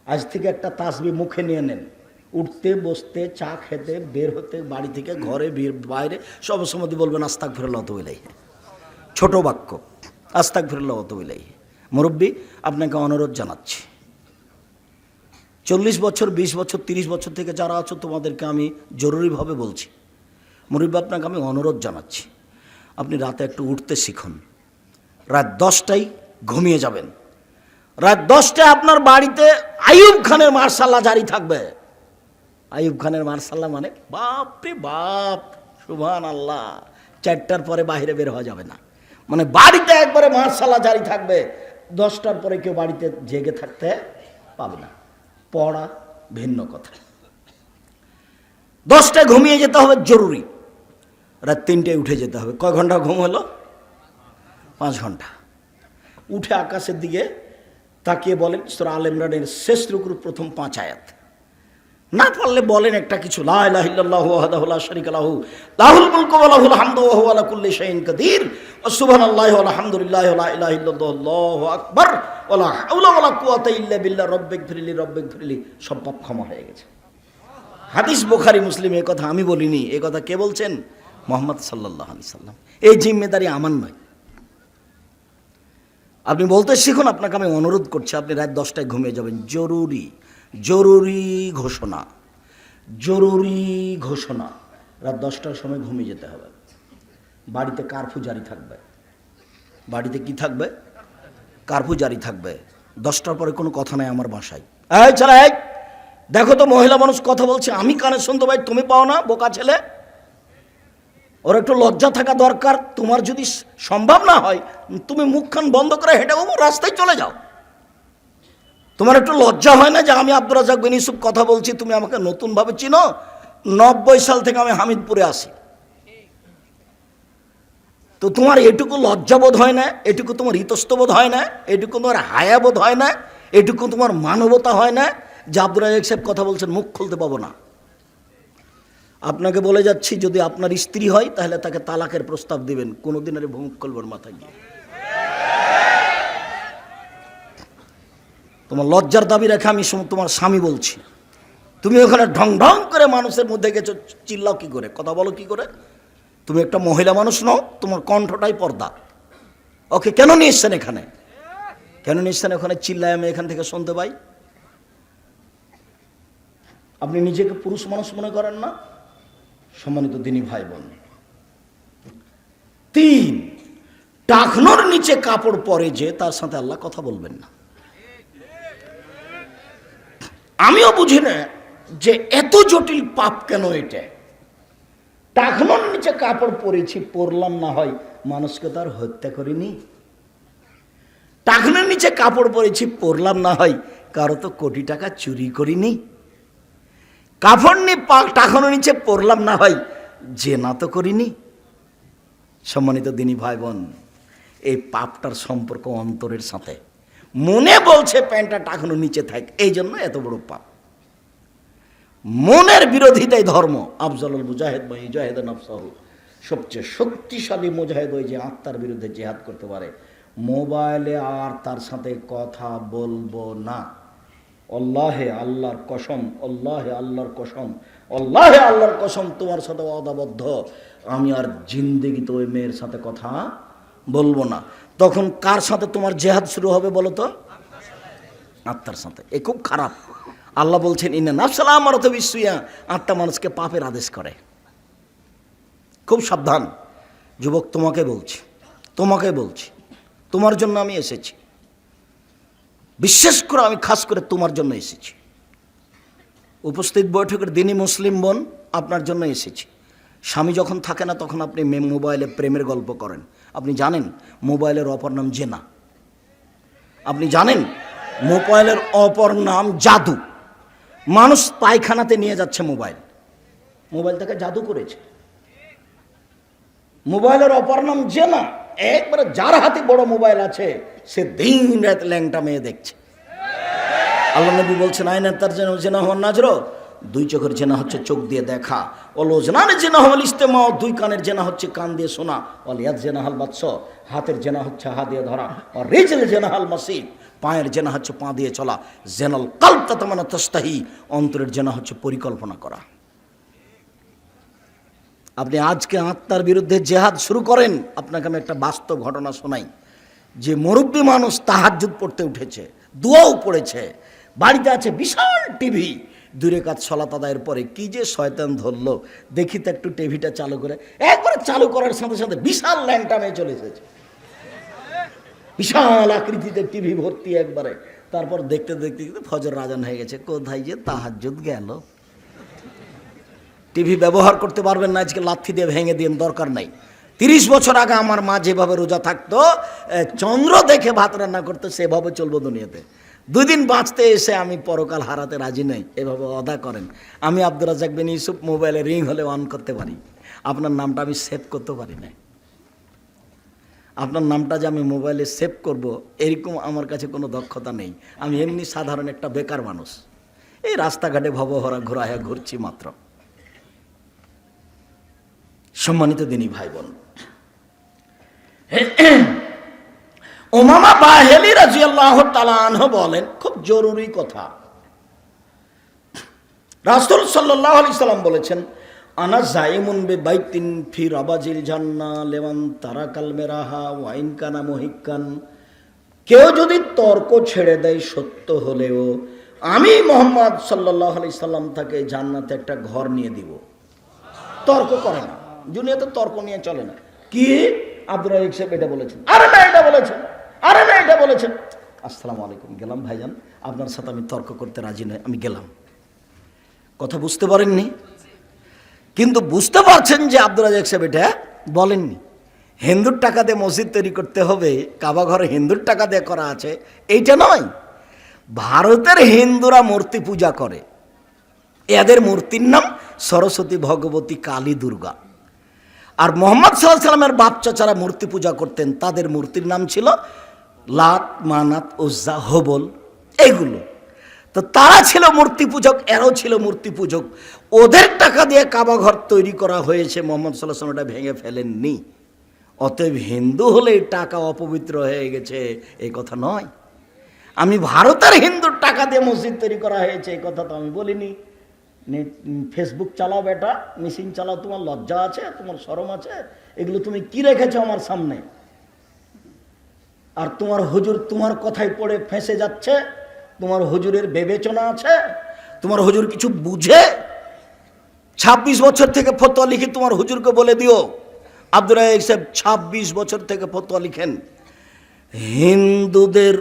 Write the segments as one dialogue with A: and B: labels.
A: আজ থেকে একটা তাসবিহ মুখে নিয়ে নেন, উঠতে বসতে চা খেতে বের হতে বাড়ি থেকে ঘরে বাইরে সব সময় বলবেন আস্তাগফিরুল্লাহ ওয়া আতুবু ইলাইহি। ছোট বাক্য, আস্তাগফিরুল্লাহ ওয়া আতুবু ইলাইহি। মুরব্বী, আপনাকে অনুরোধ জানাচ্ছি, 40 বছর 20 বছর 30 বছর থেকে যারা আছো তোমাদেরকে আমি জরুরিভাবে বলছি, মুরব্বী আপনাকে আমি অনুরোধ জানাচ্ছি, আপনি রাতে একটু উঠতে শিখুন। রাত 10টায় ঘুমিয়ে যাবেন। রাত 10টায় আপনার বাড়িতে আইয়ুব খানের মার্শাল্লাহ জারি থাকবে। আইয়ুব খানের মার্শাল্লাহ মানে বাপ রে বাপ, সুবহানাল্লাহ। 4টার পরে বাইরে বের হওয়া যাবে না, মানে বাড়িতে একবারে মার্শাল্লাহ জারি থাকবে। 10টার পরে কেউ বাড়িতে জেগে থাকতে পাবে না। পড়া ভিন্ন কথা। 10টায় ঘুমিয়ে যেতে হবে জরুরি। রাত 3টায় উঠে যেতে হবে। কয় ঘন্টা ঘুম হলো? 5 ঘন্টা। উঠে আকাশের দিকে তাকিয়ে বলেন সূরা আল ইমরানের শেষ রুকুর প্রথম 5 আয়াত। না পারলে বলেন একটা কিছু, লা ইলাহা ইল্লাল্লাহু ওয়াহদাহু লা শারীকা লাহু লাহুল মুলকু ওয়া লাহুল হামদু ওয়া হুয়া আলা কুল্লি শাইইন কাদির ওয়া সুবহানাল্লাহি ওয়া আলহামদুলিল্লাহি ওয়া লা ইলাহা ইল্লাল্লাহু আল্লাহু আকবার ওয়া লা হাওলা ওয়া লা কুওয়াতা ইল্লা বিল্লাহ রব্বিগফিরলি। সব পাপ ক্ষমা হয়ে গেছে। হাদিস বুখারী মুসলিম। এই কথা আমি বলিনি, এই কথা কে বলছেন? মুহাম্মদ সাল্লাল্লাহু আলাইহি সাল্লাম। এই জিম্মেদারি আমার নয়। আপনি বলতে শিখুন। আপনাকে আমি অনুরোধ করছি, আপনি রাত 10টায় ঘুমিয়ে যাবেন। জরুরি জরুরি ঘোষণা, জরুরি ঘোষণা। রাত 10টার সময় ঘুমিয়ে যেতে হবে। বাড়িতে কারফিউ জারি থাকবে। বাড়িতে কি থাকবে? কারফিউ জারি থাকবে। 10টার পরে কোনো কথা নাই আমার বাসায়। এই ছেলে, এই দেখো তো মহিলা মানুষ কথা বলছে, আমি কানে শুনতে পাই, তুমি পাও না? বোকা ছেলে, ওর একটু লজ্জা থাকা দরকার। তোমার যদি সম্ভব না হয়, তুমি মুখখান বন্ধ করে হেঁটে রাস্তায় চলে যাও। তোমার একটু লজ্জা হয় না যে আমি আব্দুর রাজ্জাক বিন ইউসুফ কথা বলছি, তুমি আমাকে নতুনভাবে চিনো? 90 সাল থেকে আমি হামিদপুরে আসি। তো তোমার এটুকু লজ্জাবোধ হয় না? এটুকু তোমার ইতস্তবোধ হয় না? এটুকু তোমার হায়াবোধ হয় না? এটুকু তোমার মানবতা হয় না যে আব্দুর রাজ্জাক সাহেব কথা বলছেন, মুখ খুলতে পাবো না? আপনাকে বলে যাচ্ছি, যদি আপনার স্ত্রী হয় তাহলে তাকে তালাকের প্রস্তাব দিবেন। কোনোদিন আরে মুখ খুলবেন মাথায় গিয়ে। তোমার লজ্জার দাবি রেখে আমি তোমার স্বামী বলছি, তুমি ওখানে ঢং ঢং করে মানুষের মধ্যে গেছো, চিল্লাও কি করে, কথা বলো কি করে? তুমি একটা মহিলা মানুষ নও? তোমার কণ্ঠটাই পর্দা। ওকে কেন নিয়ে এসছেন এখানে? কেন নিয়ে এসছেন ওখানে? চিল্লায় আমি এখান থেকে শুনতে পাই। আপনি নিজেকে পুরুষ মানুষ মনে করেন না? সম্মানিত দিনী ভাই বোন, 3, টাকনোর নিচে কাপড় পরে যে তার সাথে আল্লাহ কথা বলবেন না। আমিও বুঝি না যে এত জটিল পাপ কেন এটা। টাকনোর নিচে কাপড় পরেছি, পরলাম না হয় মানুষকে তো আর হত্যা করিনি। টাকনোর নিচে কাপড় পরেছি, পরলাম না হয় কারো তো কোটি টাকা চুরি করিনি। কাপড় নিয়ে টাকানোর নিচে পড়লাম না হয় জেনা তো করিনি। সম্মানিত দিনী ভাই বোন, এই পাপটার সম্পর্ক অন্তরের সাথে। মনে বলছে প্যান্টটা টাকানোর নিচে থাক, এই জন্য এত বড় পাপ। মনের বিরোধিতাই ধর্ম। আফজালুল মুজাহিদ বা ইজাহিদ নাফসাহু, সবচেয়ে শক্তিশালী মুজাহিদ ওই যে আত্মার বিরুদ্ধে জিহাদ করতে পারে। মোবাইলে আর তার সাথে কথা বলবো না। আল্লাহে আল্লাহর কসম, আল্লাহে আল্লাহর কসম, আল্লাহে আল্লাহর কসম, তোমার সাথে ওয়াদাবদ্ধ, আমি আর জিন্দেগিতে ওই মেয়ের সাথে কথা বলবো না। তখন কার সাথে তোমার জেহাদ শুরু হবে বলো তো? আত্মার সাথে। এ খুব খারাপ। আল্লাহ বলছেন ইন্না নাফসাল আমারাতু বিসসুইয়া, আত্মা মানুষকে পাপের আদেশ করে। খুব সাবধান যুবক, তোমাকে বলছি, তোমাকে বলছি, তোমার জন্য আমি এসেছি। বিশেষ করে আমি খাস করে তোমার জন্য এসেছি। উপস্থিত বৈঠকের দিনই মুসলিম বোন, আপনার জন্য এসেছি। স্বামী যখন থাকে না তখন আপনি মোবাইলে প্রেমের গল্প করেন। আপনি জানেন মোবাইলের অপর নাম জেনা? আপনি জানেন মোবাইলের অপর নাম জাদু? মানুষ পায়খানাতে নিয়ে যাচ্ছে মোবাইল, মোবাইল তাকে জাদু করেছে। মোবাইলের অপর নাম জেনা। একবারে যার হাতে বড় মোবাইল আছে সে দিন রাত ল্যাংটা মেয়ে দেখছে। আল্লাহ নবী বলছেন আইনা তার যেন জেনা হওয়ার নাজর, 2 চোখের জেনা হচ্ছে চোখ দিয়ে দেখা। ওলোজনানের জেনা হল ইস্তেমা, 2 কানের জেনা হচ্ছে কান দিয়ে শোনা। অলিয়াদ জেনা হাল বাদশ, হাতের জেনা হচ্ছে হাত দিয়ে ধরা। রিজল জেনা হাল মাসিদ, পায়ের জেনা হচ্ছে পা দিয়ে চলা, জেনাল কালব তাতামানা তাস্তাহি, অন্তরের জেনা হচ্ছে পরিকল্পনা করা। আপনি আজকে আত্মার বিরুদ্ধে জেহাদ শুরু করেন। আপনাকে আমি একটা বাস্তব ঘটনা শোনাই, যে মুরব্বী মানুষ তাহাজ্জুদ পড়তে উঠেছে, দোয়াও পড়েছে, বাড়িতে আছে বিশাল টিভি, দূরে কাজ সলাত আদায়ের পরে কি যে শয়তান ধরলো, দেখি তো একটু টিভিটা চালু করে, একবারে চালু করার সাথে সাথে বিশাল ল্যাংটা মেয়ে চলে এসেছে, বিশাল আকৃতিতে টিভি ভর্তি একবারে। তারপর দেখতে দেখতে দেখতে ফজর আজান হয়ে গেছে, কোথায় যে তাহাজ্জুদ গেল। টিভি ব্যবহার করতে পারবেন না, আজকে লাথি দিয়ে ভেঙে দিন, দরকার নাই। 30 বছর আগে আমার মা যেভাবে রোজা থাকতো, চন্দ্র দেখে ভাত রান্না করতো, সেভাবে চলবো দুনিয়াতে। 2 দিন বাঁচতে এসে আমি পরকাল হারাতে রাজি নই, এভাবে অদা করেন। আমি আব্দুর রাজ্জাক বিন ইউসুফ, মোবাইলে রিং হলে অন করতে পারি, আপনার নামটা আমি সেভ করতে পারি না। আপনার নামটা যে আমি মোবাইলে সেভ করব, এরকম আমার কাছে কোনো দক্ষতা নেই। আমি এমনি সাধারণ একটা বেকার মানুষ, এই রাস্তাঘাটে ভবহরা ঘোরায়া ঘুরছি মাত্র। সম্মানিত দিনী ভাই বোন, উমামা বাহিলি রাদিয়াল্লাহু তাআলা আনহু বলেন, খুব জরুরি কথা। রাসূল সাল্লাল্লাহু আলাইহি সাল্লাম বলেছেন, আনা জাইমুন বিবাইতিন ফি রাবাজিল জান্নাহ লিমান তারাকাল মিরাহা ওয়া ইন কানা মুহিক্কান। কেউ যদি তর্ক ছেড়ে দেয় সত্য হলেও, আমি মুহাম্মদ সাল্লাল্লাহু আলাইহি সাল্লাম তাকে জান্নাতে একটা ঘর নিয়ে দিব। তর্ক করে না, দুনিয়াতে তর্ক নিয়ে চলে না। কি আব্দুর রাজ্জাক সাহেব এটা বলেছেন, আরে না এটা বলেছেন, আরে না এটা বলেছেন, আসসালামু আলাইকুম, গেলাম ভাইজান, আপনার সাথে আমি তর্ক করতে রাজি নই, আমি গেলাম। কথা বুঝতে পারেননি? কিন্তু বুঝতে পারছেন যে আব্দুর রাজ্জাক সাহেব এটা বলেননি। হিন্দুর টাকা দিয়ে মসজিদ তৈরি করতে হবে, কাবা ঘরে হিন্দুর টাকা দিয়ে করা আছে, এইটা নয়। ভারতের হিন্দুরা মূর্তি পূজা করে, এদের মূর্তির নাম সরস্বতী, ভগবতী, কালী, দুর্গা। আর মুহাম্মদ সাল্লাল্লাহু আলাইহি সাল্লামের বাপ চাচারা মূর্তি পূজা করতেন, তাদের মূর্তির নাম ছিল লাত, মানাত, উজ্জা, হবল, এইগুলো। তো তারা ছিল মূর্তি পূজক, এরাও ছিল মূর্তি পূজক। ওদের টাকা দিয়ে কাবা ঘর তৈরি করা হয়েছে, মুহাম্মদ সাল্লাল্লাহু আলাইহি সাল্লাম এটা ভেঙে ফেলেননি। অতএব হিন্দু হলে টাকা অপবিত্র হয়ে গেছে, এই কথা নয়। আমি ভারতের হিন্দুর টাকা দিয়ে মসজিদ তৈরি করা হয়েছে, এই কথা তো আমি বলিনি। ফেসবুক চালাও বেটা, মেশিন চালাও, তোমার লজ্জা আছে, তোমার শরম আছে? এগুলো তুমি কি রেখেছো আমার সামনে? আর তোমার হুজুর তোমার কথাই পড়ে ফেঁসে যাচ্ছে, তোমার হুজুরের বিবেচনা আছে? তোমার হুজুর কিছু বুঝে? 26 বছর থেকে ফতোয়া লিখি, তোমার হুজুরকে বলে দিও, আব্দুর রাজ্জাক সাহেব 26 বছর থেকে ফতোয়া লিখেন, হিন্দুদের,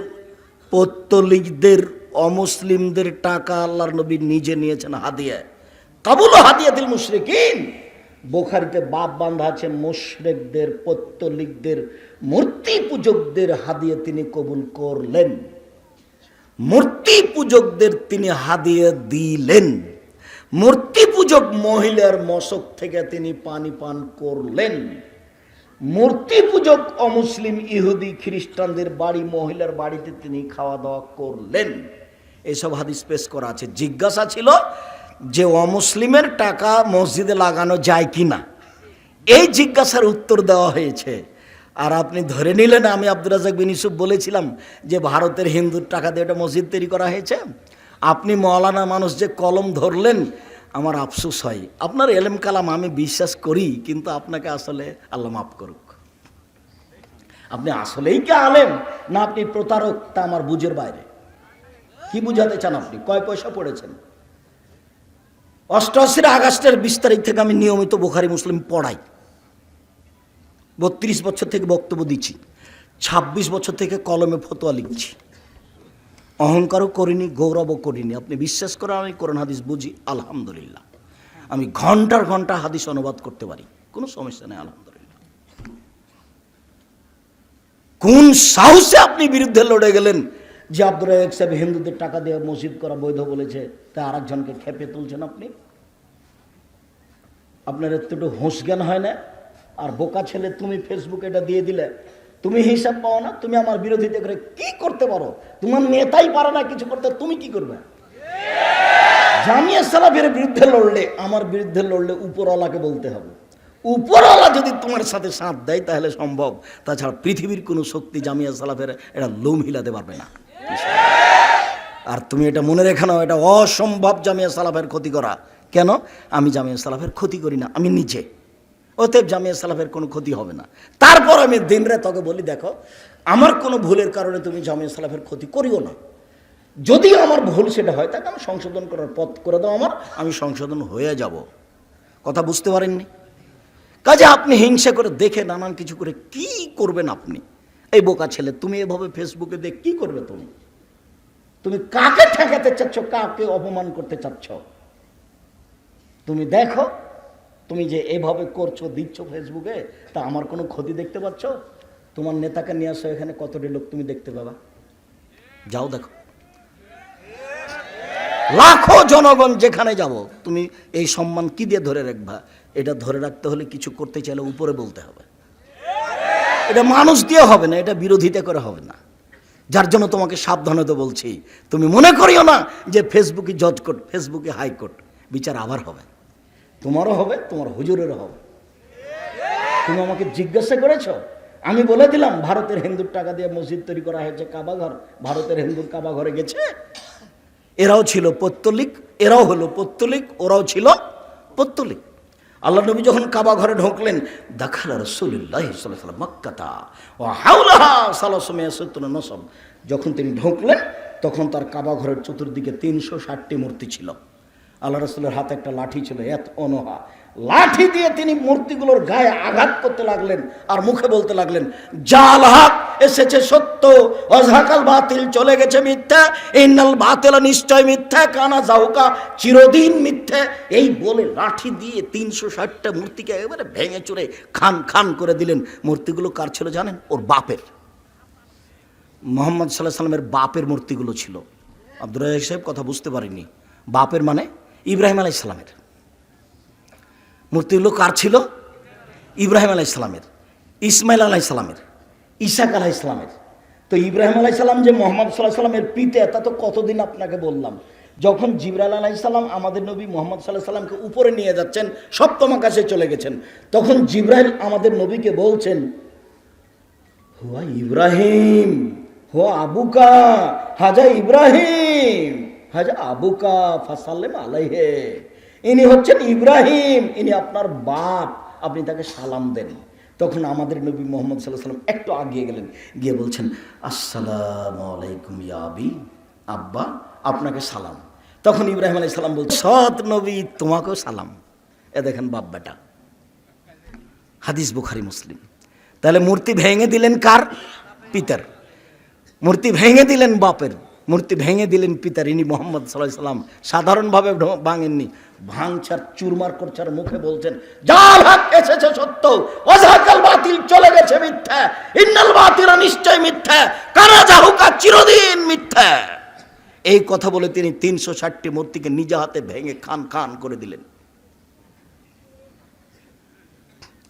A: পৌত্তলিকদের, অমুসলিমদের টাকা আল্লাহর নবী নিজে নিয়েছেন হাদিয়া। কাবুল হাদিয়াতিল মুশরিকিন, বুখারীতে বাপ বাঁধা আছে, মুশরিকদের, পৌত্তলিকদের, মূর্তি পূজকদের হাদিয়া তিনি কবুল করলেন, মূর্তি পূজকদের তিনি হাদিয়া দিলেন। মূর্তি পূজক মহিলার মশক থেকে তিনি পানি পান করলেন। মূর্তি পূজক অমুসলিম, ইহুদি, খ্রিস্টানদের বাড়ি, মহিলার বাড়িতে তিনি খাওয়া দাওয়া করলেন। এইসব হাদিস পেশ করা আছে। জিজ্ঞাসা ছিল যে অমুসলিমের টাকা মসজিদে লাগানো যায় কি না, এই জিজ্ঞাসার উত্তর দেওয়া হয়েছে। আর আপনি ধরে নিলেন আমি আব্দুর রাজ্জাক বিন ইউসুফ বলেছিলাম যে ভারতের হিন্দুর টাকা দিয়ে একটা মসজিদ তৈরি করা হয়েছে। আপনি মওলানা মানুষ যে কলম ধরলেন, আমার আফসোস হয়। আপনার এলেম কালাম আমি বিশ্বাস করি, কিন্তু আপনাকে আসলে আল্লাহ মাফ করুক, আপনি আসলেই কি আলেম না আপনি প্রতারক, তা আমার বুঝের বাইরে। কি বুঝাতে চান আপনি? কয় পয়সা পড়েছেন? 88 আগস্টের 20 তারিখ থেকে আমি নিয়মিত বুখারী মুসলিম পড়াই, 32 বছর থেকে বক্তব্য দিচ্ছি, 26 বছর থেকে কলমে ফতোয়া লিখছি। অহংকারও করিনি, গৌরবও করিনি। আপনি বিশ্বাস করেন আমি কোরআন হাদিস বুঝি, আলহামদুলিল্লাহ। আমি ঘন্টার ঘন্টা হাদিস অনুবাদ করতে পারি, কোনো সমস্যা নেই, আলহামদুলিল্লাহ। কোন সাহসে আপনি বিরুদ্ধে লড়ে গেলেন যে আব্দুর রাজ্জাক সাহেব হিন্দুদের টাকা দিয়ে মসজিদ করা বৈধ বলেছে, তা আরেকজনকে খেপে তুলছেন আপনি? আপনার একটু হোশ জ্ঞান হয় না? আর বোকা ছেলে তুমি ফেসবুকে এটা দিয়ে দিলে, তুমি হিসাব পাও না? তুমি আমার বিরোধিতা করে কি করতে পারো? তোমার নেতাই পারে না কিছু করতে, তুমি কি করবে? জামিয়া সালাফের বিরুদ্ধে লড়লে, আমার বিরুদ্ধে লড়লে উপরওয়ালাকে বলতে হবে। উপরওয়ালা যদি তোমার সাথে সাথ দেয় তাহলে সম্ভব, তাছাড়া পৃথিবীর কোনো শক্তি জামিয়া সালাফের এটা লোম হিলাতে পারবে না। আর তুমি এটা মনে রেখে নাও, এটা অসম্ভব জামিয়া সালাফের ক্ষতি করা। কেন? আমি জামিয়া সালাফের ক্ষতি করি না, আমি নিজে, অতএব জামিয়া সালাফের কোনো ক্ষতি হবে না। তারপর আমি দিনরে তোকে বলি, দেখো আমার কোনো ভুলের কারণে তুমি জামিয়া সালাফের ক্ষতি করিও না। যদি আমার ভুল সেটা হয় তাকে আমি সংশোধন করার পথ করে দাও আমার, আমি সংশোধন হয়ে যাব। কথা বুঝতে পারেননি? কাজে আপনি হিংসা করে দেখে নানান কিছু করে কি করবেন আপনি? এই বোকা ছেলে, তুমি এভাবে ফেসবুকে দেখ কি করবে? তুমি কাকে ঠেকাতে চাচ্ছ, কাকে অপমান করতে চাচ্ছ? তুমি দেখো, তুমি যে এভাবে করছো, দিচ্ছ ফেসবুকে, তা আমার কোনো ক্ষতি দেখতে পাচ্ছ? তোমার নেতাকে নিয়ে আসো এখানে, কতটি লোক তুমি দেখতে পাবা? যাও দেখো, লাখো জনগণ যেখানে যাব, তুমি এই সম্মান কি দিয়ে ধরে রাখবা? এটা ধরে রাখতে হলে কিছু করতে চাইলে উপরে বলতে হবে। এটা মানুষ দিয়ে হবে না, এটা বিরোধিতা করে হবে না। যার জন্য তোমাকে সাবধানতা বলছি, তুমি মনে করিও না যে ফেসবুকে জজ কোর্ট, ফেসবুকে হাইকোর্ট, বিচার আবার হবে, তোমারও হবে, তোমার হুজুরেরও হবে। তুমি আমাকে জিজ্ঞাসা করেছ, আমি বলে দিলাম ভারতের হিন্দুর টাকা দিয়ে মসজিদ তৈরি করা হয়েছে, কাবাঘর। ভারতের হিন্দুর কাবাঘরে গেছে, এরাও ছিল পৌত্তলিক, এরাও হলো পৌত্তলিক, ওরাও ছিল পৌত্তলিক। আল্লাহ নবী যখন কাবা ঘরে ঢুকলেন, দাখালা রাসূলুল্লাহ সাল্লাল্লাহু আলাইহি ওয়াসাল্লাম মক্কাতা ওয়া হাওলাহা সালাসুমিয়াতুন নসব, যখন তিনি ঢুকলেন তখন তার কাবা ঘরের চতুর্দিকে 360টি মূর্তি ছিল। আল্লাহ রাসূলের হাতে একটা লাঠি ছিল, এত অনহা লাঠি দিয়ে তিনি মূর্তিগুলোর গায়ে আঘাত করতে লাগলেন আর মুখে বলতে লাগলেন, জাল হক এসেছে সত্য, অযহাকাল বাতিল চলে গেছে মিথ্যা, ইন্নাল বাতিল নিশ্চয় মিথ্যা, কানা যাহুকা চিরদিন মিথ্যা। এই বলে লাঠি দিয়ে 360টা মূর্তিকে একেবারে ভেঙে চুরে খান খান করে দিলেন। মূর্তিগুলো কার ছিল জানেন? ওর বাপের, মুহাম্মদ সাল্লাল্লাহু আলাইহি সাল্লামের বাপের মূর্তিগুলো ছিল। আব্দুর রাজ্জাক সাহেব কথা বুঝতে পারেননি। বাপের মানে ইব্রাহিম আলাইহিস সালামের মূর্তিগুলো কার ছিল? ইব্রাহিম আলাইহিস সালামের, ইসমাইল আলাইহিস সালামের, ইসাক আলাইহিস সালামের। তো ইব্রাহিম আলাইহিস সালাম যে মুহাম্মদ সাল্লাল্লাহু আলাইহি সাল্লামের পিতা, তা তো কতদিন আপনাকে বললাম। যখন জিবরাইল আলাইহিস সালাম আমাদের নবী মুহাম্মদ সাল্লাল্লাহু আলাইহি সাল্লামকে উপরে নিয়ে যাচ্ছেন, সপ্তম আকাশে চলে গেছেন, তখন জিবরাইল আমাদের নবীকে বলছেন, হুয়া ইব্রাহিম, হুয়া আবুকা, হাজা ইব্রাহিম, হাজা আবুকা ফাসাল্লিম আলাইহি। ইনি হচ্ছেন ইব্রাহিম, ইনি আপনার বাপ, আপনি তাকে সালাম দেন। তখন আমাদের নবী মুহাম্মদ সাল্লাল্লাহু আলাইহি সাল্লাম একটু আগিয়ে গেলেন, গিয়ে বলছেন, আসসালামু আলাইকুম ইয়া আবি, আব্বা আপনাকে সালাম। তখন ইব্রাহিম আলাইহিস সালাম বলছেন, সৎ নবী তোমাকেও সালাম। এ দেখেন বাপ বেটা, হাদিস বুখারী মুসলিম। তাহলে মূর্তি ভেঙে দিলেন কার? পিতার। মূর্তি ভেঙে দিলেন বাপের, মূর্তি ভেঙে দিলেন পিতার। ইনি মুহাম্মদ সাল্লাল্লাহু আলাইহি সাল্লাম সাধারণভাবে ভাঙেননি, ভাঙচার চুরমার করছার মুখে বলছেন, জাল হক এসেছে সত্য, ওয়াজাকাল বাতিল চলে গেছে মিথ্যা, ইন্নাল বাতিলা নিশ্চয় মিথ্যা, কানা যাহুকা চিরদিন মিথ্যা। এই কথা বলে তিনি 360টি মূর্তিকে নিজ হাতে ভেঙে খান খান করে দিলেন।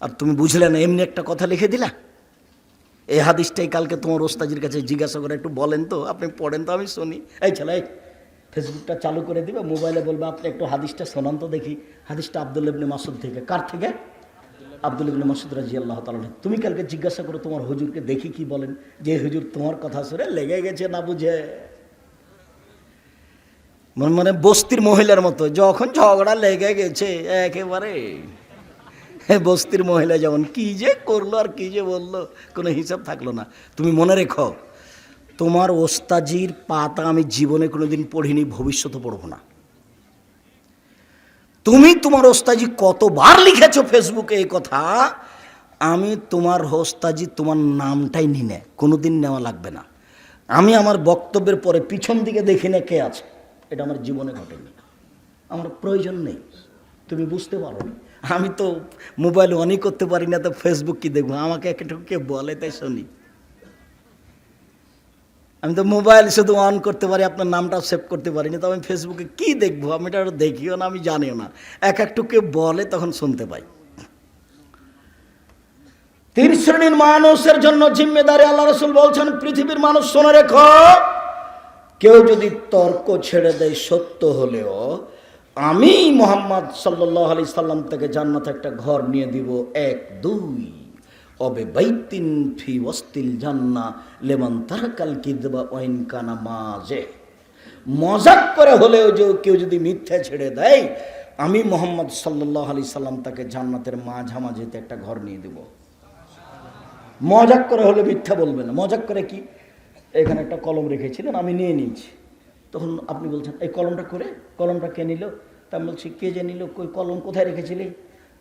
A: আর তুমি বুঝলে না, এমনি একটা কথা লিখে দিলা। এই হাদিসটাই কালকে তোমার ওস্তাজির কাছে জিজ্ঞাসা করে, একটু বলেন তো, আপনি পড়েন তো, আমি শুনি। এই ছেলে, ফেসবুকটা চালু করে দিবে, মোবাইলে বলবে, আপনি একটু হাদিসটা শোনান তো দেখি। হাদিসটা আব্দুল্লাহ ইবনে মাসউদ থেকে। কার থেকে? আব্দুল্লাহ ইবনে মাসউদ রাদিয়াল্লাহু তাআলা। তুমি কালকে জিজ্ঞাসা করো তোমার হুজুরকে, দেখি কি বলেন। যে হুজুর তোমার কথা শুনে লেগে গেছে না বুঝে, মানে বস্তির মহিলার মতো, যখন ঝগড়া লেগে গেছে একেবারে বস্তির মহিলা যেমন কি যে করলো আর কি যে বললো, কোনো হিসাব থাকলো না। তুমি মনে রেখো, তোমার ওস্তাজির পাতা আমি জীবনে কোনোদিন পড়িনি, ভবিষ্যতে পড়বো না। তুমি তোমার ওস্তাজি কতবার লিখেছো ফেসবুকে এই কথা, আমি তোমার ওস্তাজি তোমার নামটাই নি নে, কোনোদিন নেওয়া লাগবে না। আমি আমার বক্তব্যের পরে পিছন দিকে দেখি না কে আছে, এটা আমার জীবনে ঘটেনি, আমার প্রয়োজন নেই। তুমি বুঝতে পারো না, আমি তো মোবাইল অনই করতে পারি না, তো ফেসবুক কি দেখবো? আমাকে একটু কে বলে তাই শুনি। আমি তো মোবাইল শুধু অন করতে পারি, আপনার নামটা সেভ করতে পারি না, তো আমি ফেসবুকে কি দেখবো? আমি এটা দেখিও না, আমি জানিও না। একটু কে বলে তখন শুনতে পাই। 3 শ্রেণীর মানুষের জন্য জিম্মেদারি আল্লাহ রাসূল বলছেন, পৃথিবীর মানুষ শুনে রেখো, কেউ যদি তর্ক ছেড়ে দেয় সত্য হলেও, আমি মুহাম্মদ সাল্লাল্লাহু আলাইহি সাল্লাম থেকে জান্নাতে একটা ঘর নিয়ে দিব। 1 2 অবে বাইতিন ফি ওয়াসতিল জান্নাহ লিমান তারাকাল কিযবা ওয়া ইন কানা মাজে। মজাক করে হলেও যে কেউ যদি মিথ্যা ছেড়ে দেয়, আমি মুহাম্মদ সাল্লাল্লাহু আলাইহি সাল্লাম তাকে জান্নাতের মাঝামাঝিতে একটা ঘর নিয়ে দেব। মজাক করে হলে মিথ্যা বলবে না। মজাক করে কি, এখানে একটা কলম রেখেছিলেন, আমি নিয়ে নিয়েছি। তখন আপনি বলছেন এই কলমটা কে নিল? তা আমি বলছি কে যে নিল, কই কলম কোথায় রেখেছিলি?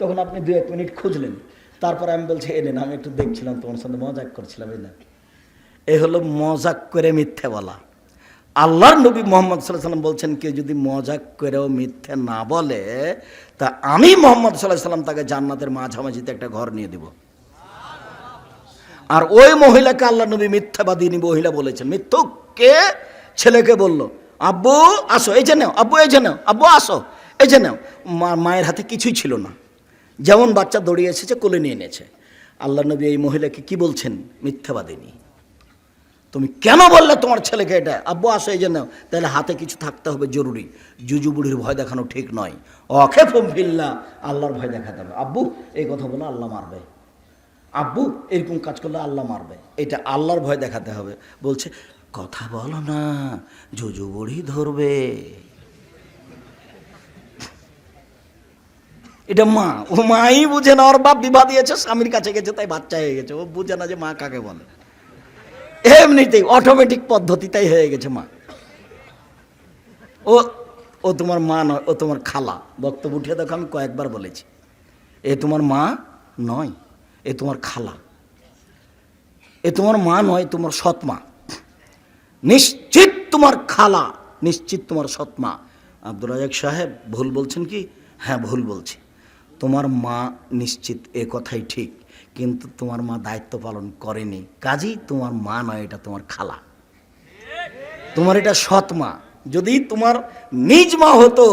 A: তখন আপনি 2-1 মিনিট খুঁজলেন, তারপরে আমি বলছি এনেন, আমি একটু দেখছিলাম, তোমার সাথে মজাক করছিলাম। এই না, এ হলো মজাক করে মিথ্যে বলা। আল্লাহর নবী মুহাম্মদ সাল্লাল্লাহু আলাইহি সাল্লাম বলছেন কেউ যদি মজাক করেও মিথ্যে না বলে, তা আমি মুহাম্মদ সাল্লাল্লাহু আলাইহি সাল্লাম তাকে জান্নাতের মাঝামাঝিতে একটা ঘর নিয়ে দেব। আর ওই মহিলাকে আল্লাহর নবী মিথ্যাবাদী মহিলা বলেছেন। মিথ্যুক কে? ছেলেকে বলল আব্বু আসো, এই যে নাও আব্বু, এই যে নাও আব্বু আসো, এই যে নাও। মায়ের হাতে কিছুই ছিল না, যেমন বাচ্চা দৌড়িয়ে এসেছে কোলে নিয়ে এনেছে। আল্লাহর নবী এই মহিলাকে কি বলছেন? মিথ্যাবাদিনী। তুমি কেন বললে তোমার ছেলেকে এটা? আব্বু আসো, এই যে নাও। তাহলে হাতে কিছু থাকতে হবে জরুরি। জুজু বুড়ির ভয় দেখানো ঠিক নয়। অখেফুম ফিল্লাহ, আল্লাহর ভয় দেখাতে হবে। আব্বু এই কথা বলে আল্লাহ মারবে, আব্বু এরকম কাজ করলে আল্লাহ মারবে, এটা আল্লাহর ভয় দেখাতে হবে। বলছে কথা বলো না, জুজু বুড়ি ধরবে। এটা মা, ও মাই বুঝে না। ওর বাপ বিবাহ দিয়েছে, স্বামীর কাছে গেছে, তাই বাচ্চা হয়ে গেছে। ও বুঝে না যে মা কাকে বলে। এমনিতেই অটোমেটিক পদ্ধতিটাই হয়ে গেছে মা। ও ও তোমার মা নয়, ও তোমার খালা। বক্তব্য উঠিয়ে দেখো, আমি কয়েকবার বলেছি এ তোমার মা নয়, এ তোমার খালা। এ তোমার মা নয়, তোমার সৎ মা। নিশ্চিত তোমার খালা, নিশ্চিত তোমার সৎ মা। আব্দুর রাজাক সাহেব ভুল বলছেন কি? হ্যাঁ ভুল বলছি। তোমার মা নিশ্চিত, এ কথাই ঠিক, কিন্তু তোমার মা দায়িত্ব পালন করেনি, কাজেই তোমার মা নয়, এটা তোমার খালা। তোমার এটা সৎ মা। যদি তোমার নিজ মা হতো,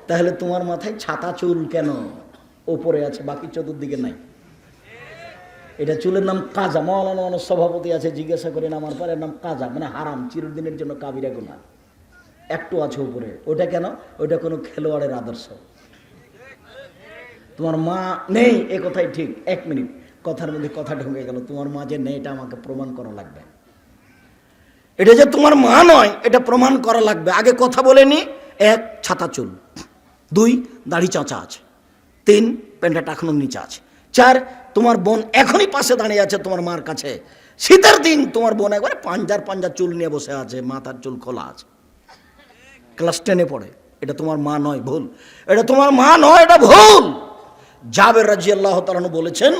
A: তাহলে তোমার মাথায় ছাতা চুল কেন ওপরে আছে, বাকি চতুর্দিকে নাই? এটা চুলের নাম কাজা। মওলানা মানব সভাপতি আছে, জিজ্ঞাসা করেন আমার পরে নাম কাজা, মানে হারাম, চিরদিনের জন্য কাবিরা গুনাহ। একটু আছে উপরে, ওটা কেন? ওটা কোনো খেলোয়াড়ের আদর্শ। তোমার মা নেই, এ কথাই ঠিক। 1 মিনিট, কথার মধ্যে কথা ঢুকে গেল। তোমার মা যে নেই, এটা আমাকে প্রমাণ করা লাগবে। এটা যে তোমার মা নয়, এটা প্রমাণ করা লাগবে। আগে কথা বলে নি। 1 ছাতা চুল, 2 দাড়ি চাঁচা আছে, 3 প্যান্টটা টাকনোর নিচে আছে, 4 তোমার বোন এখনই পাশে দাঁড়িয়ে আছে তোমার মার কাছে। শীতের দিন তোমার বোন একবারে পাঞ্জার চুল নিয়ে বসে আছে, মাথার চুল খোলা আছে, ক্লাস 10-এ পড়ে। এটা তোমার মা নয়, ভুল। এটা তোমার মা নয়, এটা ভুল। জাবের রাদিয়াল্লাহু তাআলা আনহু বলেছেন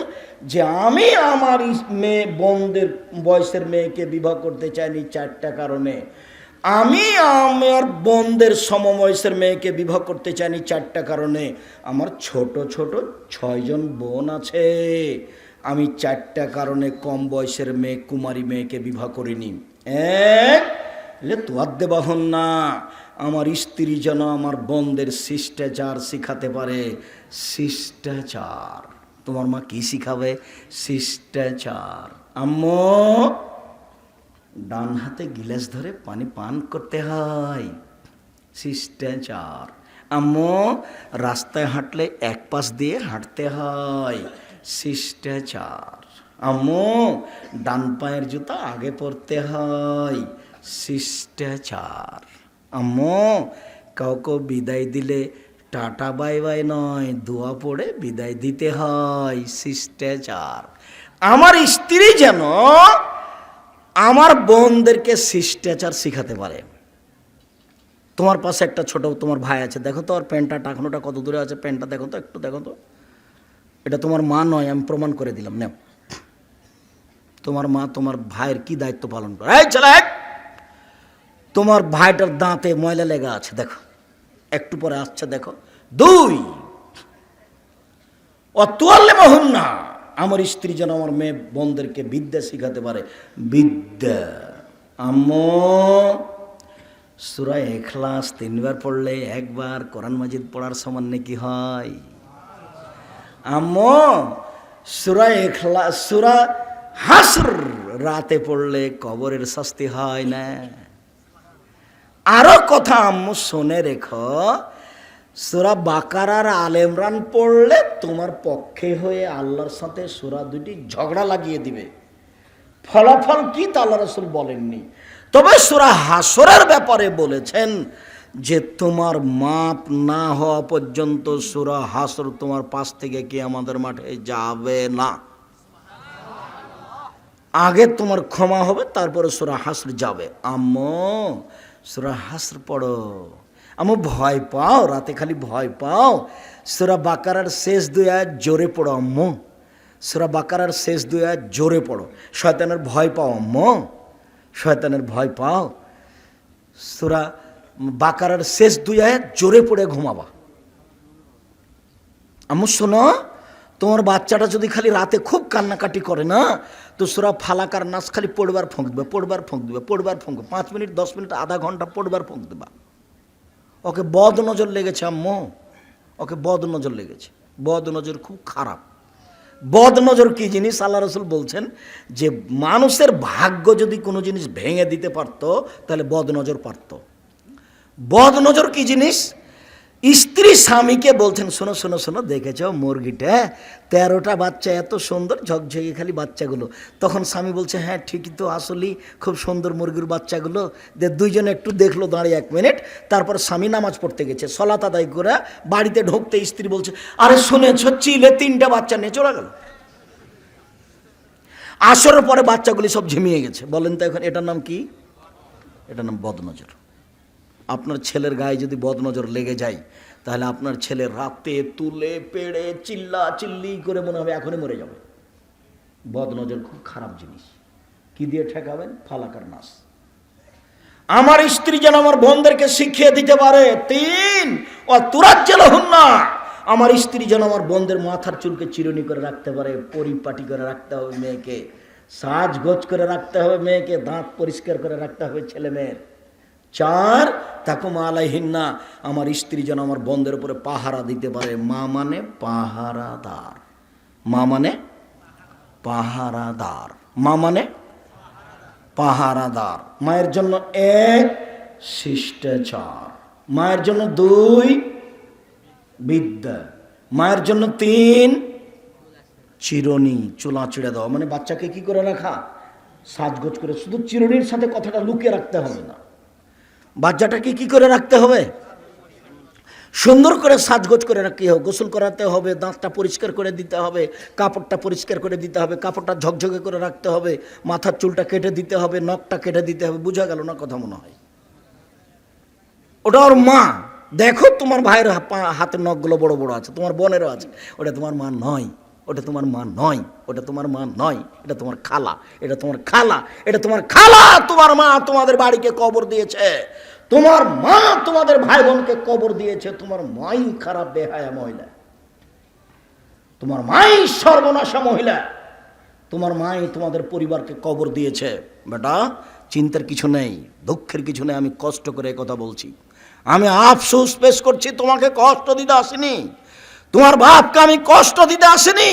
A: যে আমি আমার মেয়ে বোনদের বয়সের মেয়েকে বিবাহ করতে চাইনি 4টা কারণে। আমি আমার বোনদের সমবয়সের মেয়েকে বিবাহ করতে চাইনি 4টা কারণে। আমার ছোট ছোট 6 জন বোন আছে, আমি 4টা কারণে কম বয়সের মেয়ে, কুমারী মেয়েকে বিবাহ করিনি। 1 তোয়াদ্দে বাহন না, আমার স্ত্রী যেন আমার বোনদের শিষ্টাচার শিখাতে পারে। শিষ্টাচার। তোমার মা কি শিখাবে? শিষ্টাচার। আম্মু ডান হাতে গিলাস ধরে পানি পান করতে হয়, শিষ্টাচার। আম্মু রাস্তায় হাঁটলে এক পাশ দিয়ে হাঁটতে হয়, শিষ্টাচার। আম্মু ডান পায়ের জুতা আগে পরতে হয়, শিষ্টাচার। আম্মু কাউকে বিদায় দিলে টাটা বাই বাই নয়, দোয়া পড়ে বিদায় দিতে হয়, শিষ্টাচার। আমার স্ত্রী যেন আমার বোনদেরকে শিষ্টাচার শিখাতে পারে। তোমার পাশে একটা ছোট তোমার ভাই আছে, দেখো তো ওর প্যান্টটা টাকনোটা কত দূরে আছে, প্যান্টটা দেখো তো, একটু দেখো তো। এটা তোমার মা নয়, আমি প্রমাণ করে দিলাম। নেও, তোমার মা তোমার ভাইয়ের কি দায়িত্ব পালন করে। এই চলে, তোমার ভাইটার দাঁতে ময়লা লেগে আছে, দেখো, একটু পরে আসছে, দেখো। 2 অতুয়াল্লে মহুন না, আমার স্ত্রী যেন আমার মেয়ে বোনদেরকে বিদ্যা শিখাতে পারে, বিদ্যা। আম্মু সূরা ইখলাস 3 বার পড়লে 1 বার কোরআন মাজিদ পড়ার সমান নাকি হয়? আম্মু সূরা ইখলাস, সূরা হাসর রাতে পড়লে কবরের শাস্তি হয় না? আরো কথা আম্মু শুনে রেখো, সূরা বাকারার আলে ইমরান পড়লে তোমার পক্ষে হয়ে আল্লাহর সাথে সূরা দুটি ঝগড়া লাগিয়ে দিবে। ফলাফল কি তা আল্লাহ রাসূল বলেননি, তবে সূরা হাসরের ব্যাপারে বলেছেন যে তোমার মাপ না হওয়া পর্যন্ত সূরা হাসর তোমার পাশ থেকে কিয়ামতের মাঠে যাবে না। আগে তোমার ক্ষমা হবে, তারপরে সূরা হাসর যাবে। আম্মু সূরা হাসর পড়ো, আম্মু ভয় পাও, রাতে খালি ভয় পাও, সূরা বাকারার শেষ 2 আয়াত জোরে পড়ো আম্মু, সূরা বাকারার শেষ 2 আয়াত জোরে পড়ো। শয়তানের ভয় পাও আম্মু, শয়তানের ভয় পাও, সূরা বাকারার শেষ 2 আয়াত জোরে পড়ে ঘুমাবা। আম্মু শোনো, তোমার বাচ্চাটা যদি খালি রাতে খুব কান্নাকাটি করে না, তো সূরা ফালাক আর নাস খালি পড়বার ফোঁক দেবে, পড়বার ফোঁক দেবে, পড়বার ফোঁক, 5 মিনিট 10 মিনিট আধা ঘন্টা পড়বার ফোঁক দেবা। ওকে বদ নজর লেগেছে আম্মু, ওকে বদ নজর লেগেছে। বদ নজর খুব খারাপ। বদ নজর কি জিনিস আল্লাহ রাসূল বলছেন যে মানুষের ভাগ্য যদি কোনো জিনিস ভেঙে দিতে পারতো তাহলে বদ নজর পারত। বদ নজর কি জিনিস? স্ত্রী স্বামীকে বলছেন শোনো শোনো শোনো, দেখেছ মুরগিটা 13টা বাচ্চা এত সুন্দর ঝকঝকে খালি বাচ্চাগুলো। তখন স্বামী বলছে হ্যাঁ ঠিকই তো, আসলেই খুব সুন্দর মুরগির বাচ্চাগুলো। দুইজনে একটু দেখলো দাঁড়িয়ে 1 মিনিট, তারপর স্বামী নামাজ পড়তে গেছে, সলাত আদায় করে বাড়িতে ঢুকতে স্ত্রী বলছে আরে শুনেছ চিলে 3টা বাচ্চা নিয়ে চলে গেল। আসরের পরে বাচ্চাগুলি সব ঝিমিয়ে গেছে। বলেন তো এখন এটার নাম কি? এটার নাম বদনজর। আপনার ছেলের গায়ে যদি বদনজর লেগে যায় তাহলে আপনার ছেলে রাতে তুলে পেড়ে চিল্লা চিল্লি করে মনে হবে এখনই মরে যাবে। বদনজর খুব খারাপ জিনিস। কি দিয়ে ঠেকাবেন? ফালাকার নাস। আমার স্ত্রী যেন আমার বোনদেরকে শিখিয়ে দিতে পারে 3 ও তুরাজ্জাল হুন্না, আমার স্ত্রী যেন আমার বোনদের মাথার চুলকে চিরুনি করে রাখতে পারে, পরিপাটি করে রাখতে হবে মেয়েকে, সাজগোজ করে রাখতে হবে মেয়েকে, দাঁত পরিষ্কার করে রাখতে হবে ছেলে মেয়ের। 4 তাকুমা আলাইহিন্না, আমার স্ত্রী যেন আমার বোনদের উপরে পাহারা দিতে পারে। মা মানে পাহারাদার, মা মানে পাহারাদার, মা মানে পাহারাদার। মায়ের জন্য 1 শিষ্টাচার, মায়ের জন্য 2 বিদ্যা, মায়ের জন্য 3 চিরুনি, চুলা চিড়ে দেওয়া। মানে বাচ্চাকে কি করে রাখা? সাজগোজ করে। শুধু চিরুনির সাথে কথাটা লুকিয়ে রাখতে হবে না, বাচ্চাটাকে কি করে রাখতে হবে? সুন্দর করে সাজগোজ করে রাখতে হবে, গোসল করাতে হবে, দাঁতটা পরিষ্কার করে দিতে হবে, কাপড়টা পরিষ্কার করে দিতে হবে, কাপড়টা ঝকঝকে করে রাখতে হবে, মাথার চুলটা কেটে দিতে হবে, নখটা কেটে দিতে হবে। বোঝা গেল না কথা মনে হয়? ওটা ওর মা। দেখো তোমার ভাইয়ের হাতের নখগুলো বড় বড় আছে, তোমার বোনেরও আছে, ওটা তোমার মা নয়, ওটা তোমার মা নয়, ওটা তোমার মা নয়, এটা তোমার খালা, এটা তোমার খালা, এটা তোমার খালা। তোমার মা তোমাদের বাড়িকে কবর দিয়েছে, তোমার মা তোমাদের ভাই বোনকে কবর দিয়েছে। তোমার মাই খারাপ বেহায়া মহিলা, তোমার মাই সর্বনাশা মহিলা, তোমার মাই তোমাদের পরিবারকে কবর দিয়েছে। বেটা চিন্তার কিছু নেই, দুঃখের কিছু নেই। আমি কষ্ট করে কথা বলছি, আমি আফসোস পেশ করছি, তোমাকে কষ্ট দিতে আসিনি, তোমার বাপকে আমি কষ্ট দিতে আসিনি।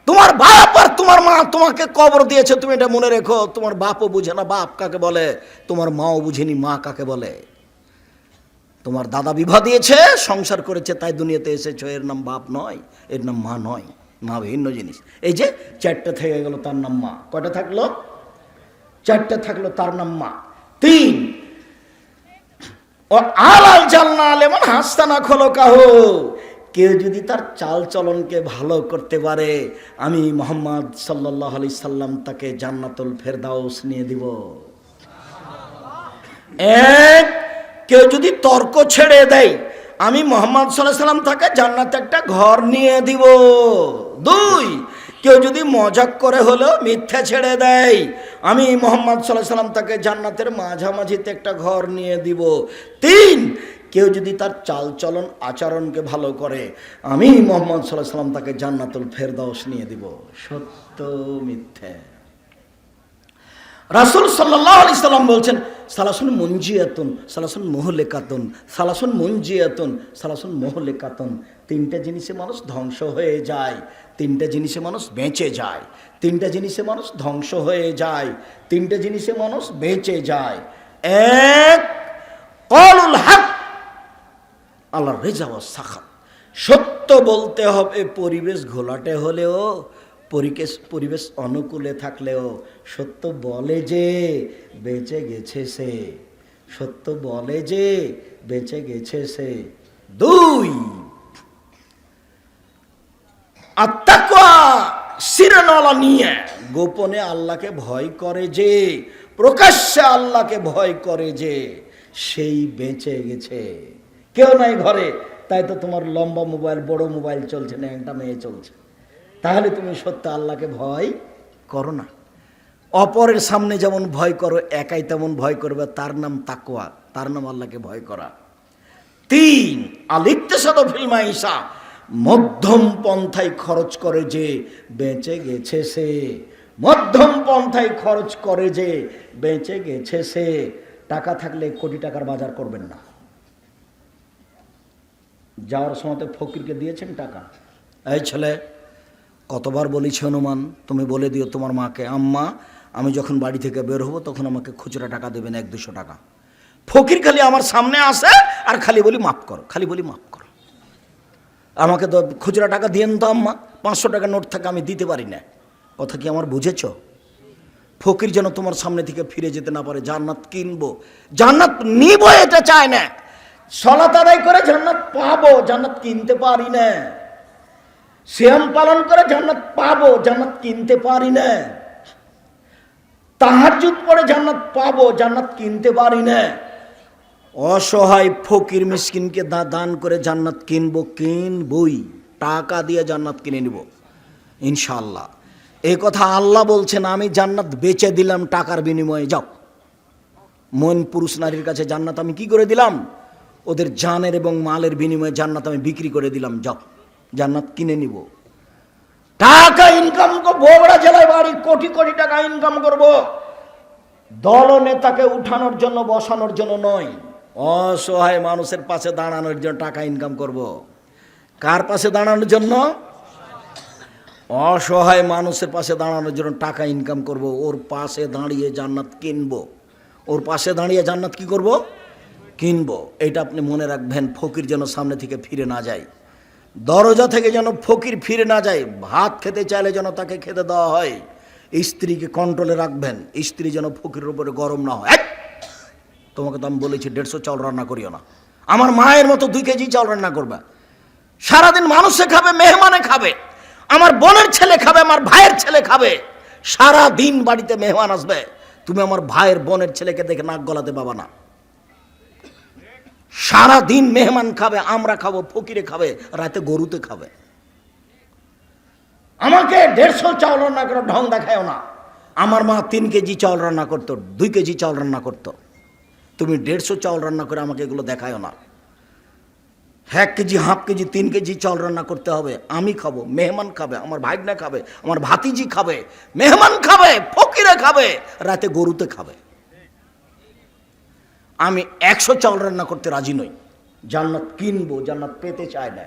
A: তোমার বাপ আর তোমার মা তোমাকে কবর দিয়েছে, তুমি এটা মনে রেখো। তোমার বাপও বুঝে না বাপ কাকে বলে, তোমার মাও বুঝেনি মা কাকে বলে। তোমার দাদা বিবাহ দিয়েছে, সংসার করেছে, তাই দুনিয়াতে এসেছো, এর নাম বাপ নয়, এর নাম মা নয়, মা ভিন্ন জিনিস। এই যে 4টে থেকে গেল, তার নাম মা। কয়টা থাকলো? 4টে থাকলো, তার নাম মা। 3 ও আলাল জান্নাহ লিমান হাসানা খলকাহু, কেউ যদি তার চাল চলনকে ভালো করতে পারে আমি মুহাম্মদ সাল্লাল্লাহু আলাইহি সাল্লাম তাকে জান্নাতুল ফেরদাউস নিয়ে দিব। 1 কেউ যদি তর্ক ছেড়ে দেয় আমি মুহাম্মদ সাল্লাল্লাহু আলাইহি সাল্লাম তাকে জান্নাতে একটা ঘর নিয়ে দিব। 2 কেউ যদি মজাক করে হলেও মিথ্যা ছেড়ে দেয় আমি মুহাম্মদ সাল্লাল্লাহু আলাইহি সাল্লাম তাকে জান্নাতের মাঝামাঝিতে একটা ঘর নিয়ে দিব। 3 কেউ যদি তার চালচলন আচরণকে ভালো করে আমি মুহাম্মদ সাল্লাল্লাহু আলাইহি সাল্লাম তাকে জান্নাতুল ফেরদাউস নিয়ে দিব। সত্য মিথ্যা। রাসূল সাল্লাল্লাহু আলাইহি সাল্লাম বলছেন সালাসুন মুনজিয়াতুন সালাসুন মুহলিকাতুন, সালাসুন মুনজিয়াতুন সালাসুন মুহলিকাতুন। 3টে জিনিসে মানুষ ধ্বংস হয়ে যায়, 3টে জিনিসে মানুষ বেঁচে যায়, 3টে জিনিসে মানুষ ধ্বংস হয়ে যায়, 3টে জিনিসে মানুষ বেঁচে যায়। 1 কওলুল হক, আল্লাহর রেজা ও সাখাত। সত্য বলতে হবে, পরিবেশ ঘোলাটে হলেও, পরিবেশ অনুকূলে থাকলেও সত্য বলে যে বেঁচে গেছে সে, সত্য বলে যে বেঁচে গেছে সে। 2, আত্মাকওয়া সিরনওয়ালা নিয়ে, গোপনে আল্লাহকে ভয় করে যে, প্রকাশ্যে আল্লাহকে ভয় করে যে, সেই বেঁচে গেছে। কেউ নাই ঘরে, তাই তো তোমার লম্বা মোবাইল, বড় মোবাইল চলছে, না একটা মেয়ে চলছে। তাহলে তুমি সত্য আল্লাহকে ভয় করো না। অপরের সামনে যেমন ভয় করো, একাই তেমন ভয় করবে, তার নাম তাকওয়া, তার নাম আল্লাহকে ভয় করা। 3, আল-ইকতিসাদ ফিল মাইশা, মধ্যম পন্থায় খরচ করে যে বেঁচে গেছে সে, মধ্যম পন্থায় খরচ করে যে বেঁচে গেছে সে। টাকা থাকলে কোটি টাকার বাজার করবেন না। যাওয়ার সময় ফকিরকে দিয়েছেন টাকা, এই ছেলে কতবার বলেছি হনুমান, তুমি বলে দিও তোমার মাকে, আম্মা আমি যখন বাড়ি থেকে বের হবো তখন আমাকে খুচরা টাকা দেবেন 100-200 টাকা। ফকির খালি আমার সামনে আসে আর খালি বলি মাফ করো, খালি বলি মাফ করো, আমাকে তো খুচরা টাকা দিয়েন তো আম্মা, 500 টাকা নোট থাকে আমি দিতে পারি না। কথা কি আমার বুঝেছ? ফকির যেন তোমার সামনে থেকে ফিরে যেতে না পারে। জান্নাত কিনবো, জান্নাত নিব এটা চায় না। সালাত আদায় করে জান্নাত পাবো, জান্নাত কিনতে পারি না। সিয়াম পালন করে জান্নাত পাবো, জান্নাত কিনতে পারি না। তাহাজ্জুদ পড়ে জান্নাত পাবো, জান্নাত কিনতে পারি না। অসহায় ফকির মিসকিনকে দান করে জান্নাত কিনবই, টাকা দিয়ে জান্নাত কিনে নিব ইনশাআল্লাহ। এই কথা আল্লাহ বলছেন, আমি জান্নাত বেচে দিলাম টাকার বিনিময়ে। যাও, মন পুরুষ নারীর কাছে জান্নাত আমি কি করে দিলাম? ওদের জানের এবং মালের বিনিময়ে জান্নাত আমি বিক্রি করে দিলাম। যাও, জান্নাত কিনে নিব। টাকা ইনকাম করবো, বগুড়া জেলায় বাড়ি, কোটি কোটি টাকা ইনকাম করব, দল নেতাকে উঠানোর জন্য বসানোর জন্য নয়, অসহায় মানুষের পাশে দাঁড়ানোর জন্য টাকা ইনকাম করব। কার পাশে দাঁড়ানোর জন্য? অসহায় মানুষের পাশে দাঁড়ানোর জন্য টাকা ইনকাম করব। ওর পাশে দাঁড়িয়ে জান্নাত কিনবো, ওর পাশে দাঁড়িয়ে জান্নাত কি করব? কিনবো। এটা আপনি মনে রাখবেন, ফকির যেন সামনে থেকে ফিরে না যায়, দরজা থেকে যেন ফকির ফিরে না যায়। ভাত খেতে চাইলে যেন তাকে খেতে দেওয়া হয়। স্ত্রীকে কন্ট্রোলে রাখবেন, স্ত্রী যেন ফকিরের উপরে গরম না হয়। তোমাকে তো আমি বলেছি 150 চাউল রান্না করিও না, আমার মায়ের মতো 2 কেজি চাউল রান্না করবে। সারাদিন মানুষে খাবে, মেহমানে খাবে, আমার বোনের ছেলে খাবে, আমার ভাইয়ের ছেলে খাবে, সারাদিন বাড়িতে মেহমান আসবে। তুমি আমার ভাইয়ের বোনের ছেলেকে দেখে নাক গলাতে পাবা না। সারাদিন মেহমান খাবে, আমরা খাবো, ফকিরে খাবে, রাতে গরুতে খাবে। আমাকে 150 চাউল রান্না করে ঢং দেখায়ও না। আমার মা 3 কেজি চাউল রান্না করতো, 2 কেজি চাউল রান্না করতো। তুমি 150 চাউল রান্না করে আমাকে এগুলো দেখায়ও না। 1 কেজি, হাফ কেজি, 3 কেজি চাউল রান্না করতে হবে। আমি খাবো, মেহমান খাবে, আমার ভাইগনা খাবে, আমার ভাতিজি খাবে, মেহমান খাবে, ফকিরে খাবে, রাতে গরুতে খাবে। আমি 100 চাউল রান্না করতে রাজি নই। জান্নাত কিনবো, জান্নাত পেতে চায় না।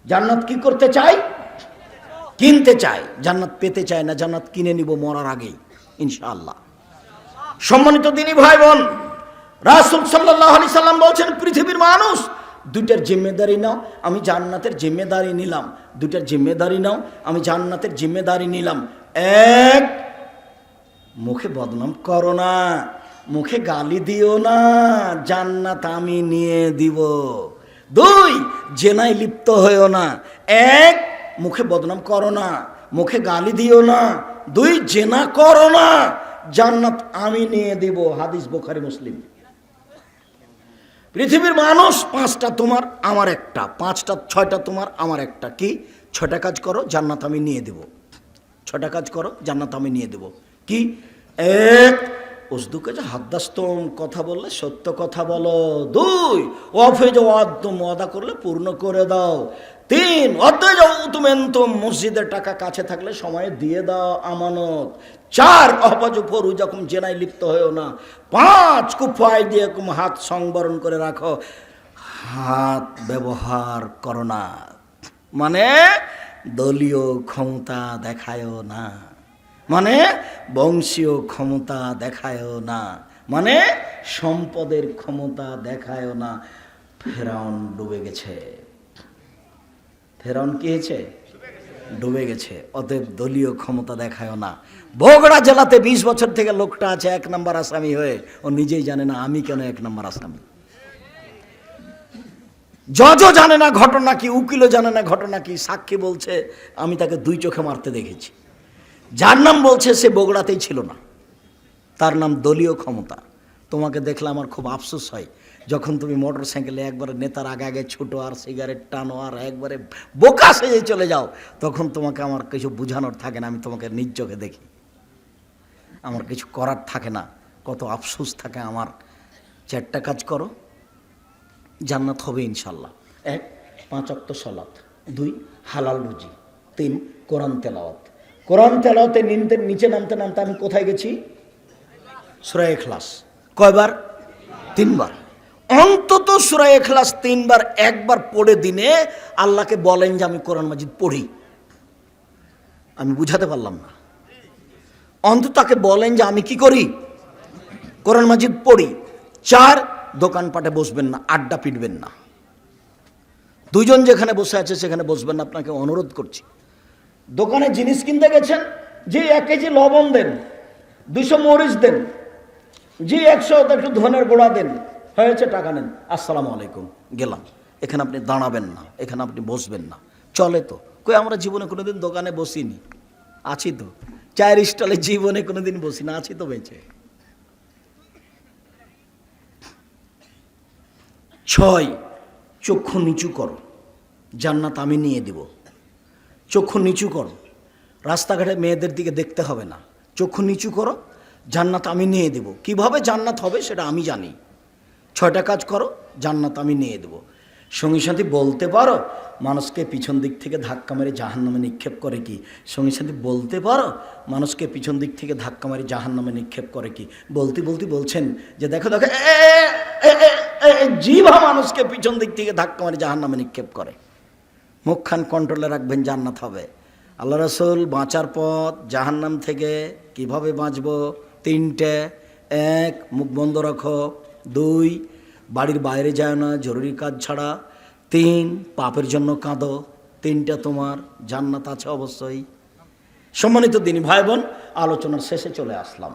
A: জান্নাত কি করতে চাই? কিনতে চাই। জান্নাত পেতে চায় না, জান্নাত কিনে নিব মরার আগেই ইনশাআল্লাহ। সম্মানিত দিনী ভাই বোন, রাসূল সাল্লাল্লাহু আলাইহি সাল্লাম বলছেন, পৃথিবীর মানুষ 2টার জিম্মেদারি নাও, আমি জান্নাতের জিম্মেদারি নিলাম। 2টার জিম্মেদারি নাও, আমি জান্নাতের জিম্মেদারি নিলাম। 1, মুখে বদনাম করো না, মুখে গালি দিও না, জান্নাত আমি নিয়ে দিব। 2, জেনায় লিপ্ত হয়েও না। 1, মুখে বদনাম করো না, মুখে গালি দিও না। 2, জেনা করো না, জান্নাত আমি নিয়ে দিব। হাদিস বুখারী মুসলিম। পৃথিবীর মানুষ 5টা তোমার, আমার একটা, 5টা 6টা তোমার, আমার একটা। কি? 6টা কাজ করো, জান্নাত আমি নিয়ে দেব। 6টা কাজ করো, জান্নাত আমি নিয়ে দেব। কি? 1, উসদুকে যে হাদ্দাস্তম, কথা বললে সত্য কথা বলো। 2, ওয়াফে যে ওয়াদা করলে পূর্ণ করে দাও। 3, অদ্দুমেন্তুম, মসজিদের টাকা কাছে থাকলে সময়ে দিয়ে দাও, আমানত। 4, অহবাজু ফরু, যখন জেনায় লিপ্ত হয়েও না। 5, কুফায় দিয়ে হাত সংবরণ করে রাখো, হাত ব্যবহার করো না। মানে দলীয় ক্ষমতা দেখায়ও না, মানে বংশীয় ক্ষমতা দেখায়ও না, মানে সম্পদের ক্ষমতা দেখায়ও না। ফেরাউন ডুবে গেছে। ফেরাউন কি হয়েছে? ডুবে গেছে। অতএব দলীয় ক্ষমতা দেখায় না। বগুড়া জেলাতে 20 বছর থেকে লোকটা আছে 1 নম্বর আসামি হয়ে, ও নিজেই জানে না আমি কেন 1 নম্বর আসামি। জজও জানে না ঘটনা কি, উকিলও জানে না ঘটনা কি। সাক্ষী বলছে আমি তাকে 2 চোখে মারতে দেখেছি। যার নাম বলছে সে বগুড়াতেই ছিল না, তার নাম দলীয় ক্ষমতা। তোমাকে দেখলে আমার খুব আফসোস হয়, যখন তুমি মোটর সাইকেলে একবারে নেতার আগে আগে ছুটো আর সিগারেট টানো আর একবারে বোকা সেজে চলে যাও, তখন তোমাকে আমার কিছু বোঝানোর থাকে না। আমি তোমাকে নিজ চোখে দেখি, আমার কিছু করার থাকে না। কত আফসোস থাকে আমার। 4টা কাজ করো, জান্নাত হবে ইনশাল্লাহ। 1 5 ওয়াক্ত সালাত, 2 হালাল রুজি, 3 কোরআন তেলাওয়াত। কোরআন তেলাওয়াতে নিচে নামতে নামতে আমি কোথায় গেছি? সূরা ইখলাস। কয়বার? 3 বার। অন্তত সূরা ইখলাস 3 বার, 1 বার পড়ে দিনে আল্লাহকে বলেন যে আমি কোরআন মাজিদ পড়ি। আমি বুঝাতে পারলাম না। অন্তত তাকে বলেন যে আমি কি করি? কোরআন মাজিদ পড়ি। 4 দোকানপাটে বসবেন না, আড্ডা পিটবেন না। 2 জন যেখানে বসে আছে সেখানে বসবেন না, আপনাকে অনুরোধ করছি। দোকানে জিনিস কিনতে গেছেন, যে 1 কেজি লবণ দেন, 200 মরিচ দেন, জি 100 একটু ধনের গোড়া দেন, হয়েছে টাকা নেন, আসসালামু আলাইকুম, গেলাম। এখানে আপনি দাঁড়াবেন না, এখানে আপনি বসবেন না। চলে তো? কই আমরা জীবনে কোনোদিন দোকানে বসিনি। আছি তো, চায়ের স্টলে জীবনে কোনোদিন বসি না, আছি তো বেঁচে। 6 চক্ষু নিচু করো, জান্নাত আমি নিয়ে দেব। চক্ষু নিচু করো, রাস্তাঘাটে মেয়েদের দিকে দেখতে হবে না। চক্ষু নিচু করো, জান্নাত আমি নিয়ে দেব। কিভাবে জান্নাত হবে সেটা আমি জানি। 6টা কাজ করো, জান্নাত আমি নিয়ে দেব। সঙ্গী সাথী বলতে পারো মানুষকে পিছন দিক থেকে ধাক্কা মেরে জাহান্নামে নিক্ষেপ করে কি? সঙ্গী সাথী বলতে পারো মানুষকে পিছন দিক থেকে ধাক্কা মেরে জাহান্নামে নিক্ষেপ করে কি? বলতে বলতে বলছেন যে দেখো দেখো, জিভা মানুষকে পিছন দিক থেকে ধাক্কা মেরে জাহান্নামে নিক্ষেপ করে। মুখখান কন্ট্রোলে রাখবেন, জান্নাত হবে। আল্লাহ রাসূল বাঁচার পথ জাহান্নাম থেকে কিভাবে বাঁচবো? 3টে। 1 মুখ বন্ধ রাখো, 2 বাড়ির বাইরে যায় না জরুরি কাজ ছাড়া, 3 পাপের জন্য কাঁদো। 3টা তোমার, জান্নাত আছে অবশ্যই। সম্মানিত দিনী ভাই বোন, আলোচনার শেষে চলে আসলাম।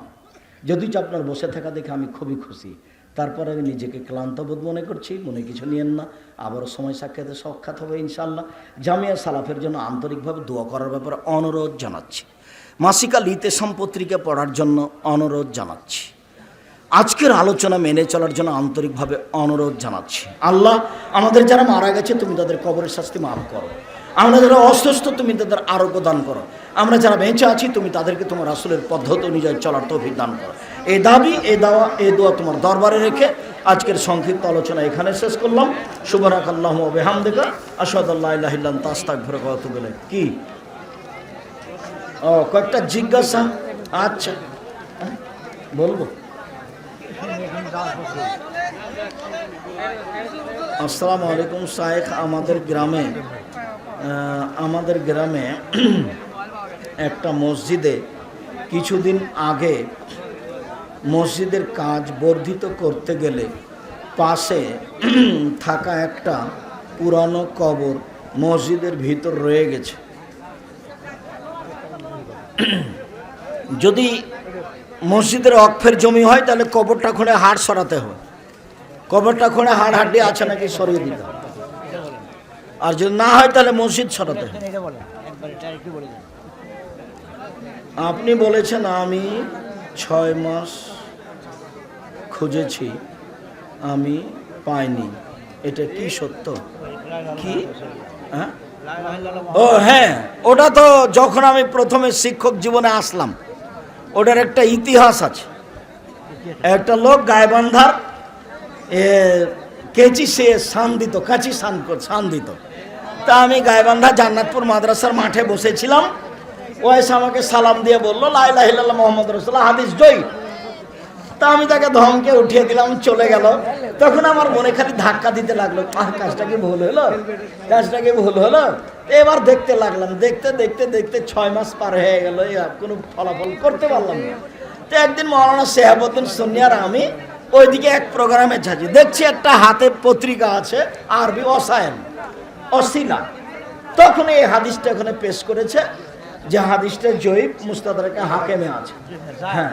A: যদি আপনার বসে থাকা দেখে আমি খুবই খুশি। তারপরে আমি নিজেকে ক্লান্ত বোধ মনে করছি, মনে কিছু নিয়েন না। আবারও সময় সাক্ষাৎ হবে ইনশাআল্লাহ। জামিয়া সালাফের জন্য আন্তরিকভাবে দোয়া করার ব্যাপারে অনুরোধ জানাচ্ছি। মাসিকাল ইতেসাম পত্রিকা পড়ার জন্য অনুরোধ জানাচ্ছি। আজকের আলোচনা মেনে চলার জন্য আন্তরিকভাবে অনুরোধ জানাচ্ছি। আল্লাহ, আমাদের যারা মারা গেছে তুমি তাদের কবরের শাস্তি মাফ করো। আমরা যারা অসুস্থ তুমি তাদের আরোগ্য দান করো। আমরা যারা বেঁচে আছি তুমি তাদেরকে তোমার রাসূলের পদ্ধতি অনুযায়ী চলার তৌফিক দান করো। এই দাবি, এই দাওয়া, এই দোয়া তোমার দরবারে রেখে আজকের সংক্ষিপ্ত আলোচনা এখানে শেষ করলাম। সুবহানাকাল্লাহু ওয়া বিহামদিকা, আশহাদু আল্লা ইলাহা ইল্লা আনতা, আস্তাগফিরুকা ওয়া আতুবু ইলাইক। কি কয়েকটা জিজ্ঞাসা? আচ্ছা বলবো। আসসালামু আলাইকুম শায়েখ, আমাদের গ্রামে একটা মসজিদে কিছুদিন আগে মসজিদের কাজ বর্ধিত করতে গেলে পাশে থাকা একটা পুরানো কবর মসজিদের ভিতর রয়ে গেছে। যদি মসজিদের ওয়াকফের জমি হয় তাহলে কবরটা খুঁড়ে হাড় সরাতে হবে। কবরটা খুঁড়ে হাড় হাড্ডি আছে নাকি সরিয়ে দিতে হবে। আর যদি না হয় তাহলে মসজিদ সরাতে হবে। আপনি বলেছেন আমি 6 মাস খুঁজেছি, আমি পাইনি, এটা কি সত্য? কি? হ্যাঁ, ও হ্যাঁ, ওটা তো যখন আমি প্রথমে শিক্ষক জীবনে আসলাম ওটার একটা ইতিহাস আছে। একটা লোক গায়েবান্ধার কেচি সে সান দিত, কাচি সান দিত। তা আমি গায়েবান্ধা জান্নাতপুর মাদ্রাসার মাঠে বসেছিলাম। ও এসে আমাকে সালাম দিয়ে বললো লা ইলাহা ইল্লাল্লাহ মুহাম্মাদুর রাসূলুল্লাহ, হাদিস জয়। তা আমি তাকে ধমকে উঠিয়ে দিলাম, চলে গেল। তখন আমার মনে খালি ধাক্কা দিতে লাগলো, কাজটা কি ভুল হলো, কাজটা কি ভুল হলো। এবার দেখতে লাগলাম, দেখতে দেখতে দেখতে 6 মাস পার হয়ে গেল, কোনো ফলাফল করতে পারলাম না। তো একদিন মাওলানা শেহাবুদ্দিন সুন্নি আর আমি ওইদিকে এক প্রোগ্রামে যাচ্ছি, দেখছি একটা হাতে পত্রিকা আছে আরবি অসায়ন অসিলা, তখন এই হাদিসটা ওখানে পেশ করেছে যে হাদিসটা জয়ীব মুস্তাদরাকে হাকেমে আছে। হ্যাঁ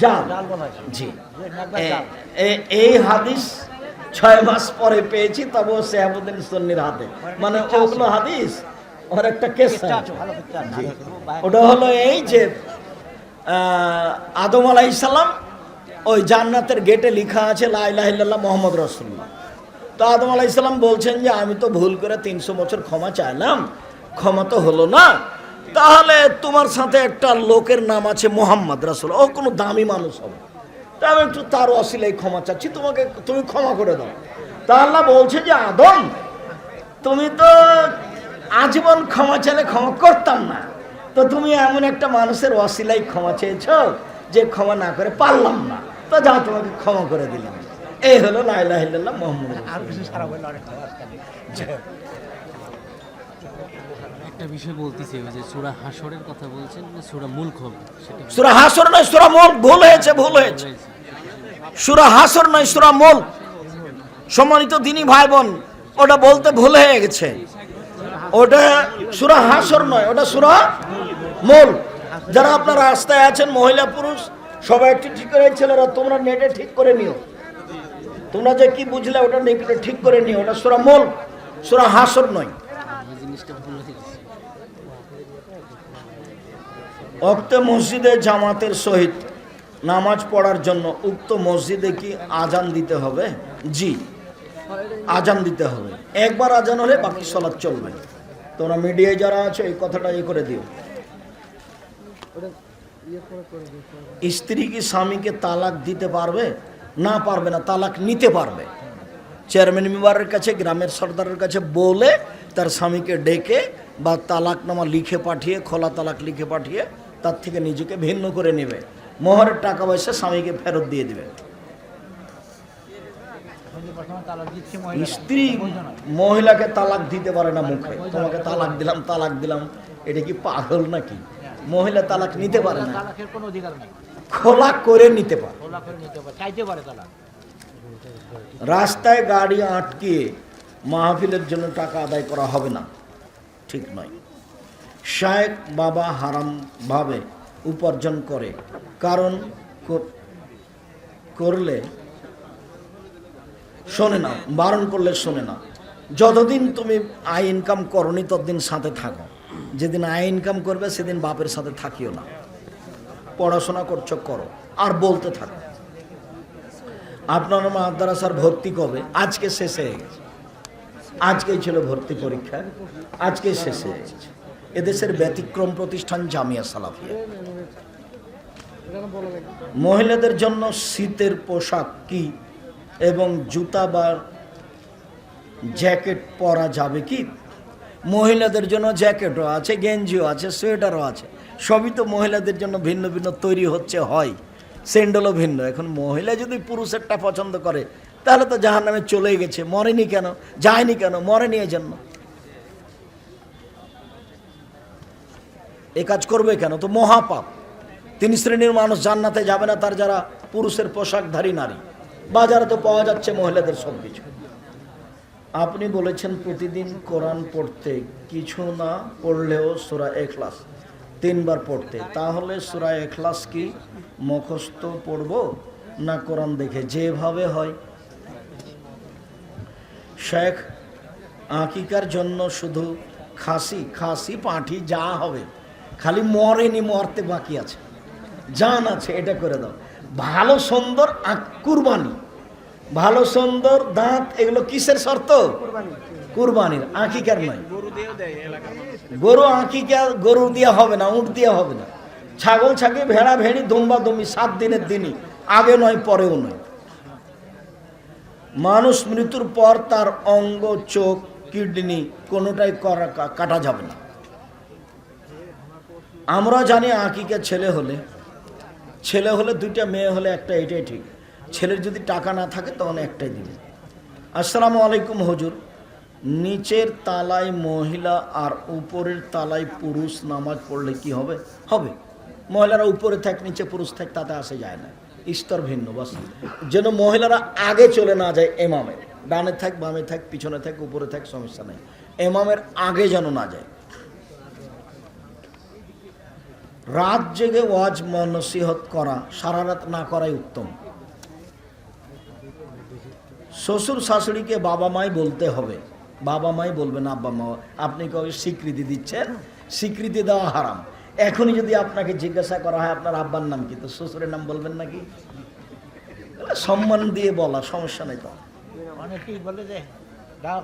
A: জাল, জি এই হাদিস 6 মাস পরে পেয়েছি, তবে শেহাবুদ্দিন সুন্নির হাতে, মানে ওগুলো হাদিস ওর একটা কেস। ওটা হলো এই যে আদম আলাইহিস সালাম ওই জান্নাতের গেটে লেখা আছে লা ইলাহা ইল্লাল্লাহ মুহাম্মদ রাসূলুল্লাহ। তো আদম আলাইহিস সালাম বলছেন যে আমি তো ভুল করে 300 বছর ক্ষমা চাইলাম, ক্ষমা তো হলো না, তাহলে তোমার সাথে একটা লোকের নাম আছে মুহাম্মদ রাসূল, ও কোনো দামি মানুষ হবে, তা আমি একটু তার ওসিলায় ক্ষমা চাচ্ছি, তুমি ক্ষমা করে দাও। তা আল্লাহ বলছে যে আদম, তুমি তো আজীবন ক্ষমা চাইলে ক্ষমা করতাম না, তো তুমি এমন একটা মানুষের ওসিলায় ক্ষমা চেয়েছো যে ক্ষমা না করে পারলাম না, তো যাও তোমাকে ক্ষমা করে দিলাম। এই হলো লা ইলাহা ইল্লাল্লাহ মুহাম্মদ রাসূলুল্লাহ।
B: একটা বিষয় বলতেছি, ওই যে সূরা হাশরের কথা বলছেন, সূরা মুলক হবে সেটা
A: সূরা হাশর নয়, সূরা মুলক, ভুল হয়েছে। সূরা হাশর নয়, সূরা মুলক। সম্মানিত দিনী ভাই বোন, ওটা বলতে ভুল হয়ে গেছে, ওটা সূরা হাশর নয়, ওটা সূরা মুলক। যারা আপনারা রাস্তায় আছেন মহিলা পুরুষ সবাই একটু ঠিক করে, ছেলেরা তোমরা নেটে ঠিক করে নিও, তোমরা যে কি বুঝলে ওটা নেটে ঠিক করে নিও, ওটা সূরা মুলক, সূরা হাশর নয়।
B: জিনিসটা ভুল হয়ে গেছে।
A: ওক্তে মসজিদে জামাতের সহিত নামাজ পড়ার জন্য উক্ত মসজিদে কি আজান দিতে হবে? জি, আজান দিতে হবে। একবার আজান হলে বাকি সালাত চলবে। তোমরা মিডিয়ায় যারা আছো এই কথাটা করে দিও। স্ত্রী কি স্বামীকে তালাক দিতে পারবে? না, পারবে না, তালাক নিতে পারবে। চেয়ারম্যান মেম্বারের কাছে, গ্রামের সর্দারের কাছে বলে তার স্বামীকে ডেকে বা তালাকনামা লিখে পাঠিয়ে, খোলা তালাক লিখে পাঠিয়ে তার থেকে নিজেকে ভিন্ন করে নেবে, মোহরের টাকা পয়সা স্বামীকে ফেরত দিয়ে দেবে। স্ত্রী মহিলাকে তালাক দিতে পারে না মুখে, তোমাকে তালাক দিলাম তালাক দিলাম, এটা কি পাগল নাকি? মহিলা তালাক নিতে পারে না, খোলা করে নিতে পারে। রাস্তায় গাড়ি আটকিয়ে মাহফিলের জন্য টাকা আদায় করা হবে না, ঠিক নয়। শায়েখ বাবা হারাম ভাবে উপার্জন করে, কারণ করলে শোনে না, বারণ করলে শোনে না। যতদিন তুমি আয় ইনকাম করনি ততদিন সাথে থাকো, যেদিন আয় ইনকাম করবে সেদিন বাপের সাথে থাকিও না। পড়াশোনা করছো করো, আর বলতে থাকো। আপনার মাদ্রাসার ভর্তি কবে? আজকে শেষ হয়ে গেছে, আজকেই ছিল ভর্তি পরীক্ষা, আজকেই শেষ হয়ে গেছে। এদেশের ব্যতিক্রম প্রতিষ্ঠান জামিয়া সালাফিয়া। মহিলাদের জন্য শীতের পোশাক কি এবং জুতা বা জ্যাকেট পরা যাবে কি? মহিলাদের জন্য জ্যাকেটও আছে, গেঞ্জিও আছে, সোয়েটারও আছে, সবই তো মহিলাদের জন্য ভিন্ন ভিন্ন তৈরি হচ্ছে, হয় স্যান্ডেলও ভিন্ন। এখন মহিলা যদি পুরুষেরটা পছন্দ করে তাহলে তো জাহান্নামে চলেই গেছে, মরেনি কেন, যায়নি কেন? মরেনি এই জন্য। এ কাজ করবে কেন? তো মহাপাপ। 3 শ্রেণীর মানুষ জান্নাতে যাবে না, তার যারা পুরুষের পোশাকধারী নারী। বাজারে তো পাওয়া যাচ্ছে মহিলাদের সব কিছু। আপনি বলেছেন প্রতিদিন কোরআন পড়তে, কিছু না পড়লেও সূরা ইখলাস 3 বার পড়তে, তাহলে সূরা ইখলাস কি মুখস্থ পড়ব না কোরআন দেখে? যেভাবে হয়। শেখ, আকিকার জন্য শুধু খাসি পাঁঠি যা হবে, খালি মরেনি, মরতে বাকি আছে, জান আছে, এটা করে দাও। ভালো সুন্দর কুরবানি, ভালো সুন্দর দাঁত, এগুলো কিসের শর্ত? কুরবানির, আকিকার নয়। গরু আকিকা গরু দিয়া হবে না, উট দিয়া হবে না। ছাগল ছাগি, ভেড়া ভেড়ি, দুম্বা দুম্বি 7 দিনের দিনই, আগে নয় পরেও নয়। মানুষ মৃত্যুর পর তার অঙ্গ, চোখ, কিডনি কোনোটাই কাটা যাবে না। আমরা জানি আকিকা ছেলে হলে 2টা, মেয়ে হলে একটা, এটাই ঠিক। ছেলের যদি টাকা না থাকে তখন একটাই দিবে। আসসালামু আলাইকুম হুজুর, নিচের তালায় মহিলা আর উপরের তালায় পুরুষ নামাজ পড়লে কি হবে? হবে। মহিলারা উপরে থাক, নিচে পুরুষ থাক, তাতে আসে যায় না। স্তর ভিন্ন বাস, যেন মহিলারা আগে চলে না যায় এমামের, ডানে থাক বামে থাক পিছনে থাক উপরে থাক সমস্যা নেই, এমামের আগে যেন না যায়। রাত জেগে ওয়াজ নসিহত করা, সারা রাত না করাই উত্তম। শ্বশুর শাশুড়িকে বাবা মাই বলতে হবে, বাবা মাই বলবেন আব্বা মা। আপনি কবে স্বীকৃতি দিচ্ছেন, স্বীকৃতি দেওয়া হারাম। এখনই যদি আপনাকে জিজ্ঞাসা করা হয় আপনার আব্বার নাম কি, তো শ্বশুরের নাম বলবেন নাকি? সম্মান দিয়ে বলা, সমস্যা নেই। তো
C: অনেকেই বলে যে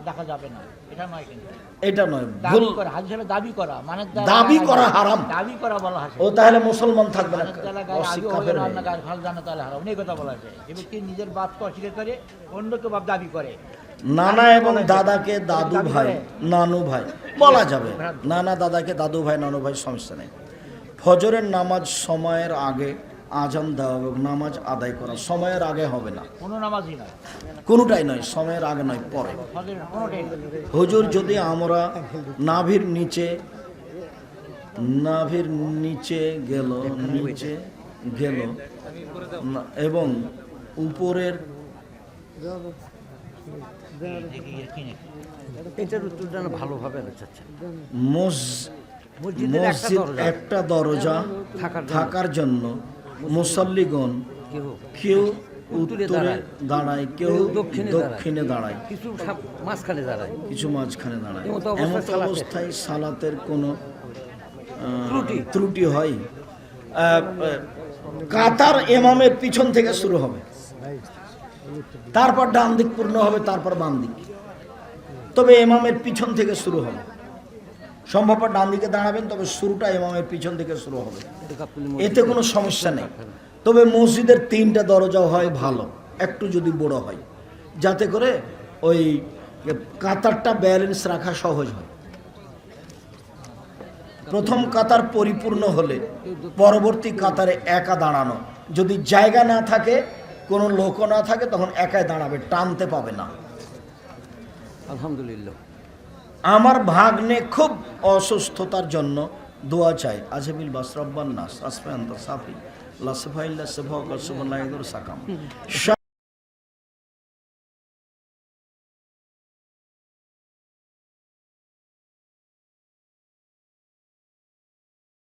C: দেখা যাবে না, এটা নয়, কিন্তু
A: এটা নয়,
C: দাবি
A: ভুল।
C: করা, হাদিস হলো দাবি করা, মানে
A: দাবি করা হারাম।
C: দাবি করা বলা আছে।
A: ও তাহলে মুসলমান থাকবে না,
C: মানে তাহলে গায়ে আবি
A: অশিক্ষা
C: হবে
A: বের
C: না,
A: হয়ে
C: অন্য
A: যাবে।
C: গায়ে ফাল জানা তাহলে হারাম, এই কথা বলা আছে। যে ব্যক্তি নিজের বাপকে অস্বীকার করে অন্যকে বাপ দাবি করে,
A: নানা এবং দাদাকে দাদু ভাই নানু ভাই বলা যাবে, নানা দাদাকে দাদু ভাই নানু ভাই সমস্যা নেই। ফজরের নামাজ সময়ের আগে আজান দেওয়া এবং নামাজ আদায় করা সময়ের আগে হবে না,
C: কোনো নামাজই নয়,
A: কোনোটাই নয়, সময়ের আগে নয়, পরে।
C: ফজরের কোনোটাই নয়।
A: হুজুর যদি আমরা নাভির নিচে গেল এবং উপরের
D: এটার উত্তরটা না ভালোভাবে চাচ্ছেন।
A: মসজিদ একটা দরজা থাকার জন্য মুসল্লিগণ কেউ উত্তরে দাঁড়ায়, কেউ দক্ষিণে দাঁড়ায়,
D: কিছু মাঝখানে দাঁড়ায়,
A: কিছু মাঝখানে দাঁড়ায়।
D: এমত
A: এমত অবস্থায় সালাতের কোনো ত্রুটি হয়। কাতার ইমামের পিছন থেকে শুরু হবে, তারপর ডান দিক পূর্ণ হবে, তারপর বাম দিক, তবে ইমামের পিছন থেকে শুরু হবে। সম্ভব ডান দিকে দাঁড়াবেন, তবে শুরুটা ইমামের পিছন থেকে শুরু হবে, এতে কোনো সমস্যা নেই। তবে মসজিদের 3টা দরজা হয় ভালো, একটু যদি বড় হয়, যাতে করে ওই কাতারটা ব্যালেন্স রাখা সহজ হয়। প্রথম কাতার পরিপূর্ণ হলে পরবর্তী কাতারে একা দাঁড়ানো, যদি জায়গা না থাকে, কোনো লোকও না থাকে, তখন একাই দাঁড়াবে, টানতে পাবে না।
D: আলহামদুলিল্লাহ।
A: আমার ভাগ্নে খুব অসুস্থতার জন্য দোয়া চাই। আজমিল বাসরাব্বান নাস আসফায়ান্ত সাফি লাসফাইল্লা সফা সাকাম।